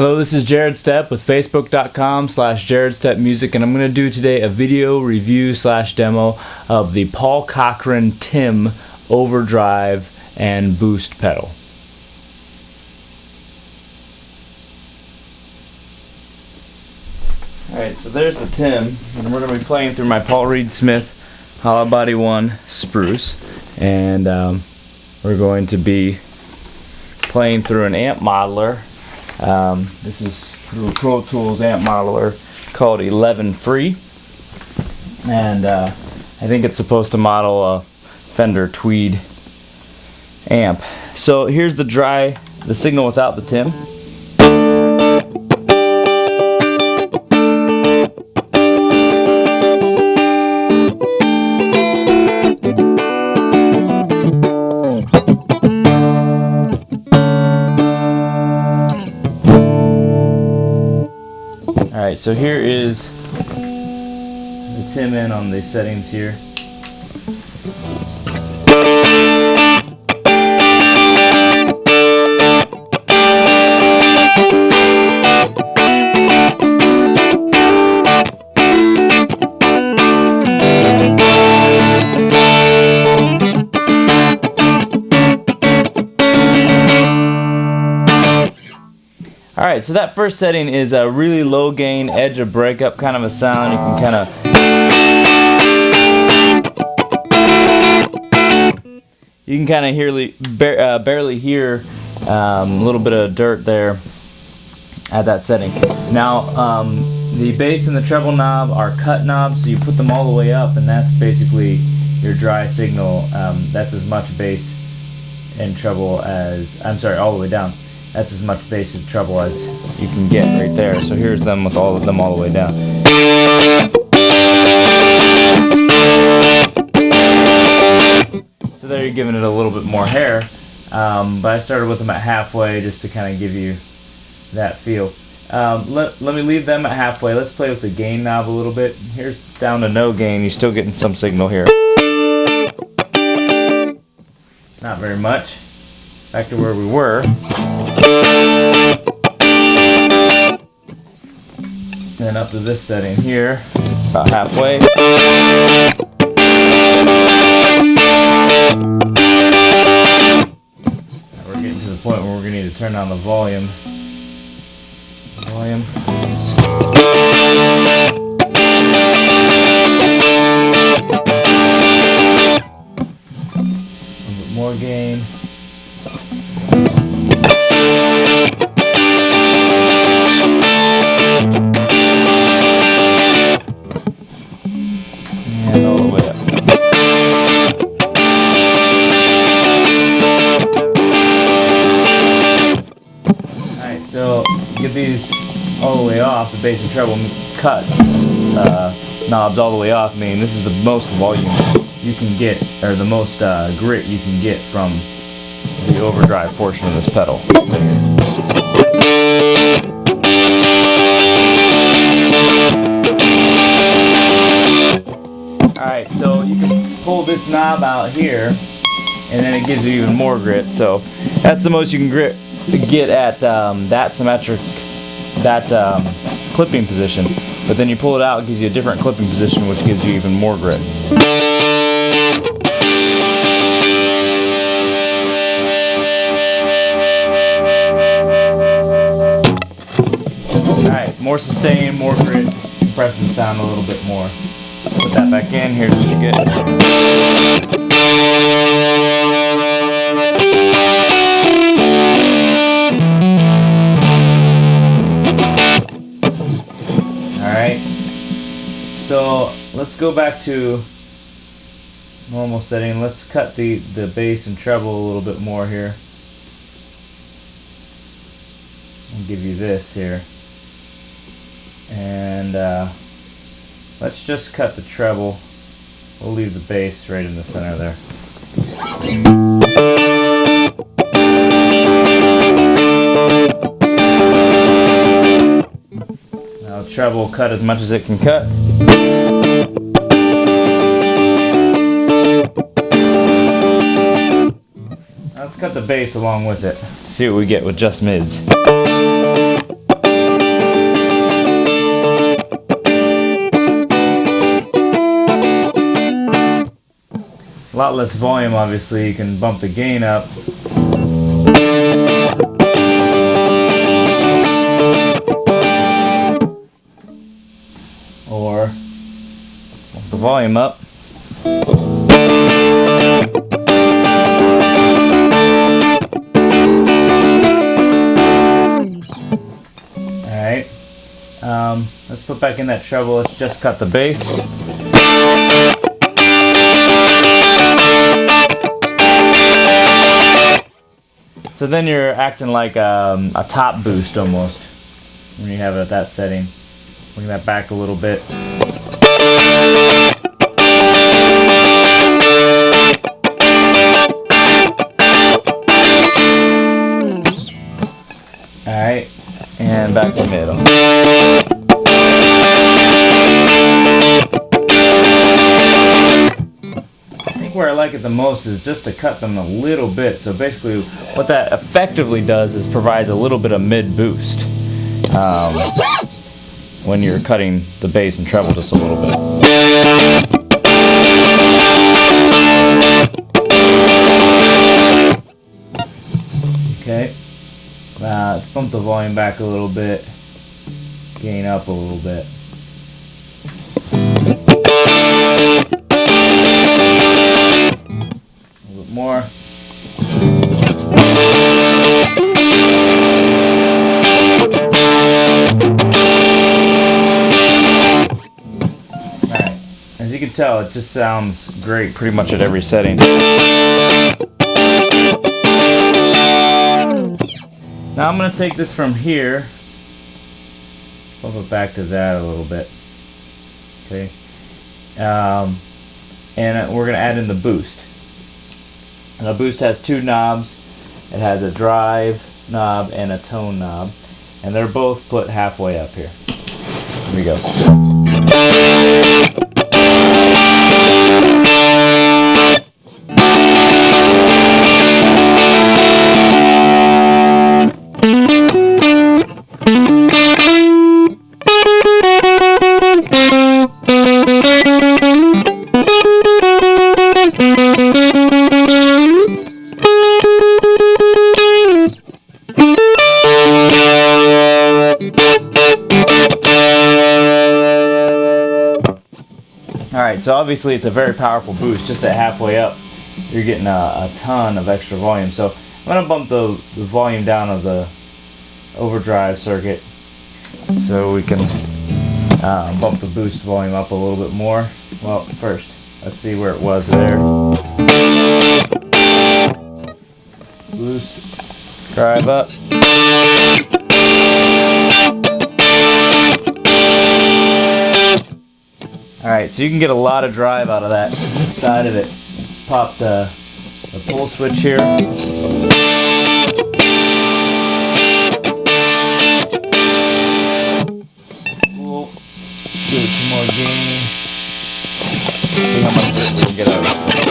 Hello, this is Jared Stepp with Facebook.com/Jared Stepp Music, and I'm going to do today a video review / demo of the Paul Cochrane Tim Overdrive and Boost pedal. Alright, so there's the Tim, and we're going to be playing through my Paul Reed Smith Hollow Body 1 Spruce, and we're going to be playing through an amp modeler. This is through a Pro Tools amp modeler called 11 Free, and I think it's supposed to model a Fender Tweed amp. So here's the signal without the Tim. Alright, so here is the Tim in on the settings here. Alright, so that first setting is a really low gain, edge of breakup kind of a sound. You can kind of barely hear a little bit of dirt there at that setting. Now, the bass and the treble knob are cut knobs, so you put them all the way up, and that's basically your dry signal. That's as much bass and treble as, all the way down. That's as much bass and treble as you can get right there. So here's them with all of them all the way down. So there you're giving it a little bit more hair. But I started with them at halfway just to kind of give you that feel. Let me leave them at halfway. Let's play with the gain knob a little bit. Here's down to no gain. You're still getting some signal here. Not very much. Back to where we were. Then up to this setting here, about halfway. Now we're getting to the point where we're going to need to turn down the volume. A little bit more gain. And all the way up. Alright, so get these all the way off, the bass and treble cut knobs all the way off. I mean, this is the most volume you can get, or the most grit you can get from the overdrive portion of this pedal. Alright, so you can pull this knob out here, and then it gives you even more grit. So that's the most you can get at that clipping position. But then you pull it out, it gives you a different clipping position, which gives you even more grit. Alright, more sustain, more grit, compresses the sound a little bit more. Put that back in, here's what you get. Alright, so let's go back to normal setting. Let's cut the bass and treble a little bit more here. I'll give you this here. And let's just cut the treble. We'll leave the bass right in the center there. Now treble cut as much as it can cut. Let's cut the bass along with it. See what we get with just mids. lot less volume, obviously, you can bump the gain up. Or bump the volume up. Alright, let's put back in that treble. Let's just cut the bass. So then you're acting like a top boost almost when you have it at that setting. Bring that back a little bit. Alright, and back to middle. I think where I like it the most is just to cut them a little bit. So basically what that effectively does is provides a little bit of mid boost when you're cutting the bass and treble just a little bit. Okay, let's bump the volume back a little bit, gain up a little bit. A little bit more. Alright, as you can tell, it just sounds great pretty much at every setting. Now I'm going to take this from here, bump it back to that a little bit. Okay, and we're going to add in the boost. And the boost has two knobs. It has a drive knob and a tone knob, and they're both put halfway up here. Here we go. Alright, so obviously it's a very powerful boost. Just at halfway up, you're getting a ton of extra volume. So I'm going to bump the volume down of the overdrive circuit so we can bump the boost volume up a little bit more. Well, first, let's see where it was there. Boost, drive up. Alright, so you can get a lot of drive out of that side of it. Pop the pull switch here. We'll give it some more gain. See how much grip we can get out of this thing.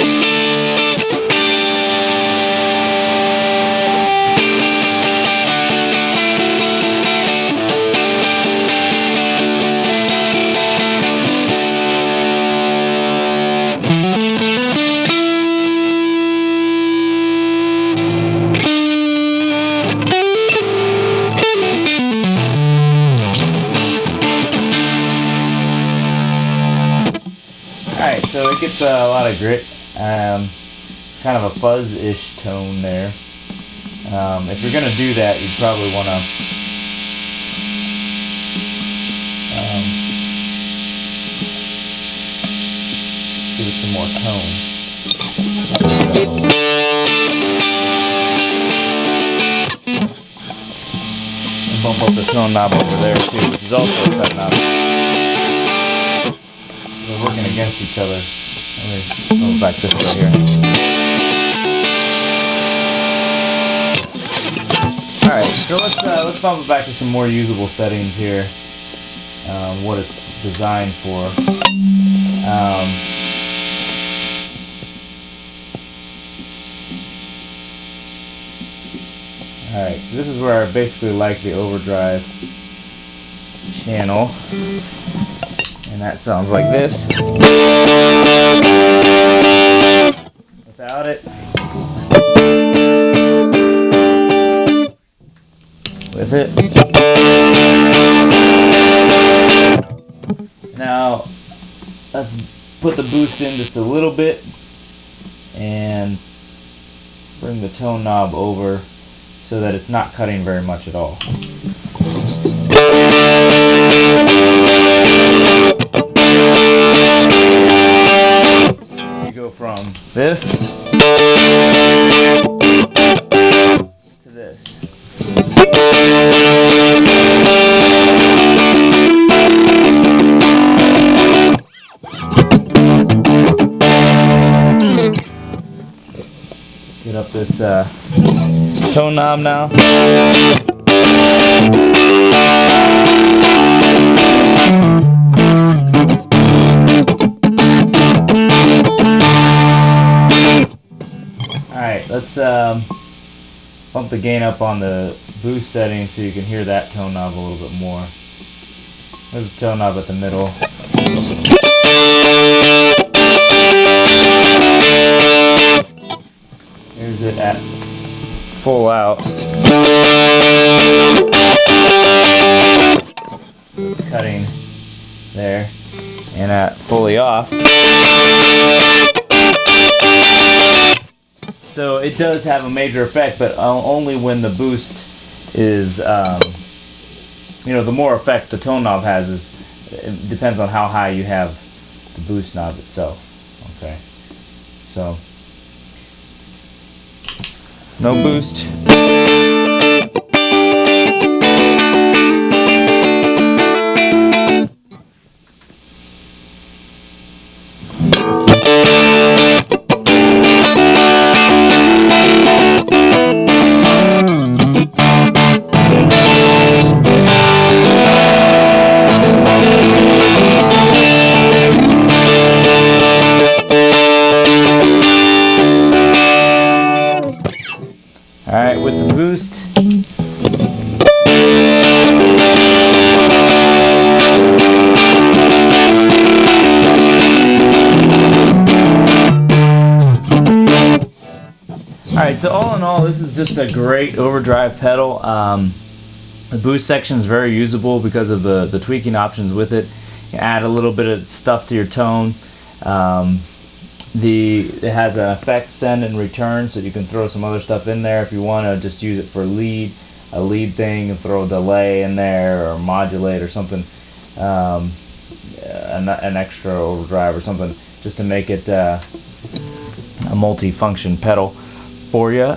Alright, so it gets a lot of grit. It's kind of a fuzz-ish tone there. If you're going to do that, you'd probably want to give it some more tone. And bump up the tone knob over there too, which is also a cut knob. They're working against each other. Let me go back this way here. Alright, so let's bump it back to some more usable settings here. What it's designed for. Alright, so this is where I basically like the overdrive channel. And that sounds like this. with it. Now let's put the boost in just a little bit and bring the tone knob over so that it's not cutting very much at all. You go from this to this. Get up this tone knob now. Alright, let's bump the gain up on the boost setting so you can hear that tone knob a little bit more. There's the tone knob at the middle. Here's it at full out. So it's cutting there. And at fully off. So it does have a major effect, but only when the boost is, the more effect the tone knob has it depends on how high you have the boost knob itself. Okay, so no boost. Alright, with the boost. Alright, so all in all, this is just a great overdrive pedal. The boost section is very usable because of the tweaking options with it. You add a little bit of stuff to your tone. It has an effect send and return, so you can throw some other stuff in there if you want to just use it for a lead thing, and throw a delay in there or modulate or something, an extra overdrive or something, just to make it a multi-function pedal for you.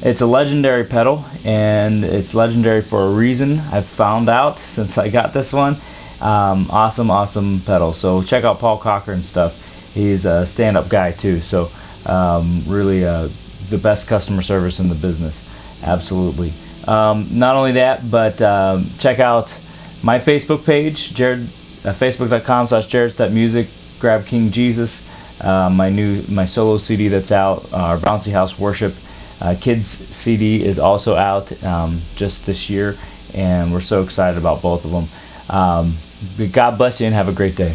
It's a legendary pedal, and it's legendary for a reason. I've found out since I got this one. Awesome pedal. So check out Paul Cochrane's stuff. He's a stand-up guy too, so really the best customer service in the business. Absolutely. Not only that, but check out my Facebook page, facebook.com/Jared Stepp Music. Grab King Jesus, my solo CD that's out. Our Bouncy House Worship Kids CD is also out just this year, and we're so excited about both of them. God bless you and have a great day.